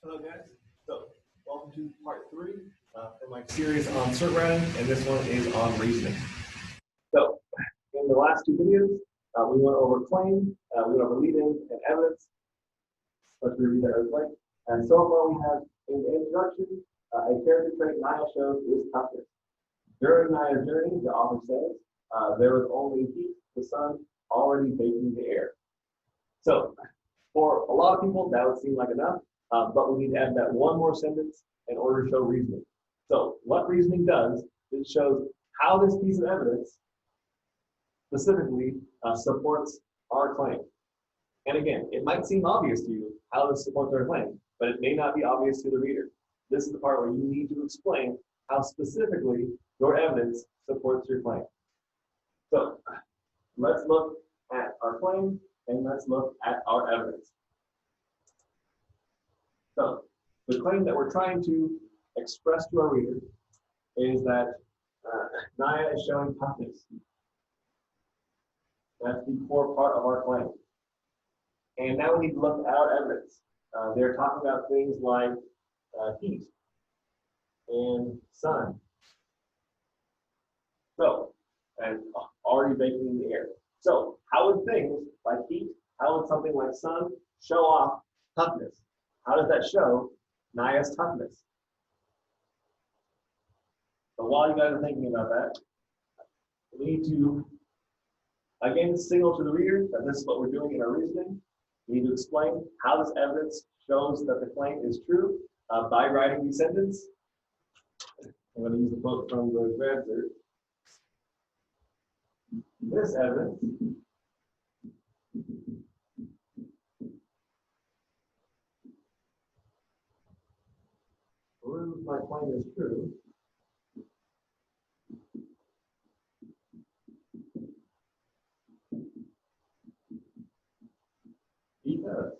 Hello guys, so welcome to part 3 for my series on cert writing, and this one is on reasoning. So in the last two videos, we went over claim, we went over lead-in and evidence. Let's review that real quick. And so far we have in the introduction, a character trait Naya shows is toughness. During Naya's journey, the author says, there was only heat, the sun, already baking the air. So for a lot of people, that would seem like enough. But we need to add that one more sentence in order to show reasoning. So what reasoning does, it shows how this piece of evidence specifically supports our claim. And again, it might seem obvious to you how this supports our claim, but it may not be obvious to the reader. This is the part where you need to explain how specifically your evidence supports your claim. So let's look at our claim and let's look at our evidence. So the claim that we're trying to express to our reader is that Naya is showing toughness. That's the core part of our claim. And now we need to look at our evidence. They're talking about things like heat and sun. So, and already baking in the air. So how would things like heat, how would something like sun show off toughness? How does that show Naya's toughness? So while you guys are thinking about that, we need to, again, signal to the reader that this is what we're doing in our reasoning. We need to explain how this evidence shows that the claim is true by writing the sentence. I'm going to use a quote from the Gradser. This evidence proves my claim is true because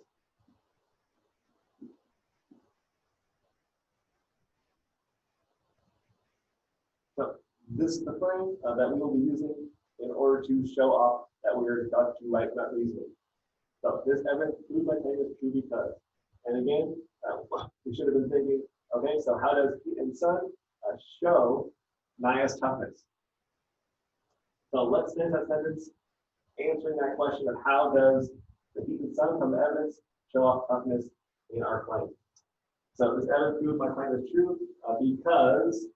so this is the frame that we will be using in order to show off that we are about to write that reasoning. So this evidence proves my claim is true because. And again, we should have been thinking, okay, so how does heat and sun show Naya's toughness? So let's finish that sentence answering that question of how does the heat and sun from the evidence show off toughness in our claim. So this evidence proves my claim is true because,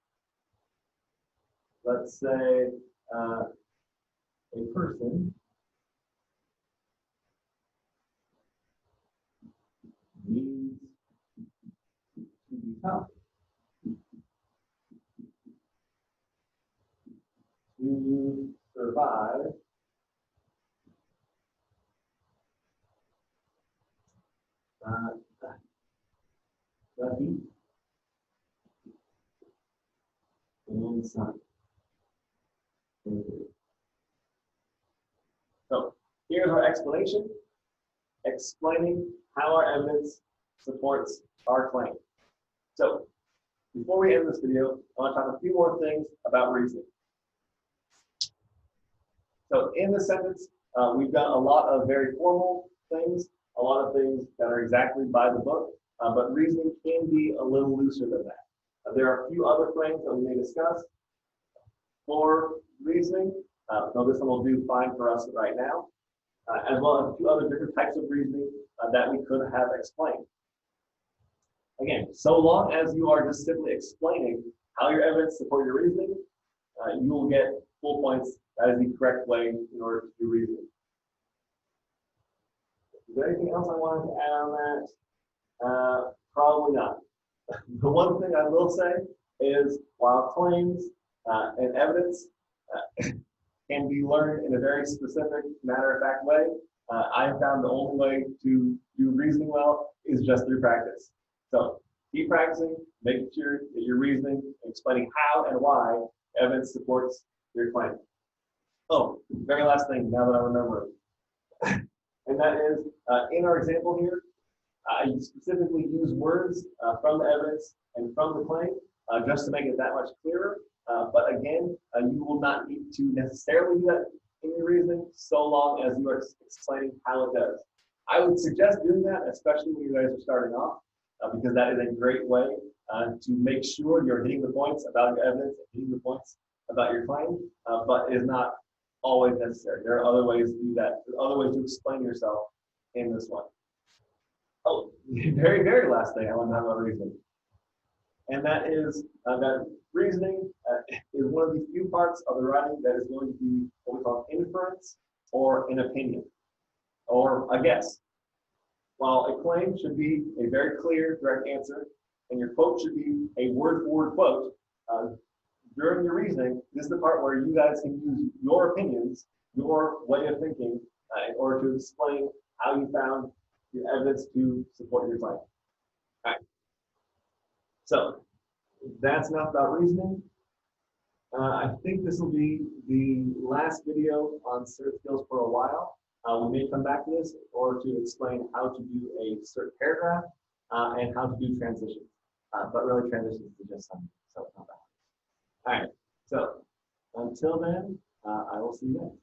let's say, a person needs to be tough to survive the heat and sun. So here's our explanation, explaining how our evidence supports our claim. So before we end this video, I want to talk a few more things about reasoning. So in this sentence, we've got a lot of very formal things, a lot of things that are exactly by the book, but reasoning can be a little looser than that. There are a few other frames that we may discuss for reasoning, though this one will do fine for us right now, as well as a few other different types of reasoning that we could have explained. Again, so long as you are just simply explaining how your evidence supports your reasoning, you will get full points. That is the correct way in order to do reasoning. Is there anything else I wanted to add on that? Probably not. The one thing I will say is while claims and evidence can be learned in a very specific, matter-of-fact way, I have found the only way to do reasoning well is just through practice. So keep practicing, making sure that you're reasoning and explaining how and why evidence supports your claim. Oh, very last thing now that I remember it. And that is, in our example here, I specifically use words from the evidence and from the claim just to make it that much clearer. But again, you will not need to necessarily do that in your reasoning so long as you are explaining how it does. I would suggest doing that, especially when you guys are starting off. because that is a great way to make sure you're hitting the points about your evidence, hitting the points about your claim, but it is not always necessary. There are other ways to do that. There are other ways to explain yourself in this one. Oh, the very last thing I want to talk about reasoning. And that is that reasoning is one of the few parts of the writing that is going to be what we call inference or an opinion or a guess. While a claim should be a very clear, direct answer, and your quote should be a word-for-word quote, during your reasoning, this is the part where you guys can use your opinions, your way of thinking, in order to explain how you found your evidence to support your claim. All right. So that's enough about reasoning. I think this will be the last video on cert skills for a while. We may come back to this in order to explain how to do a cert paragraph and how to do transitions. But really transitions is just something, so it's not bad. All right, so until then, I will see you then.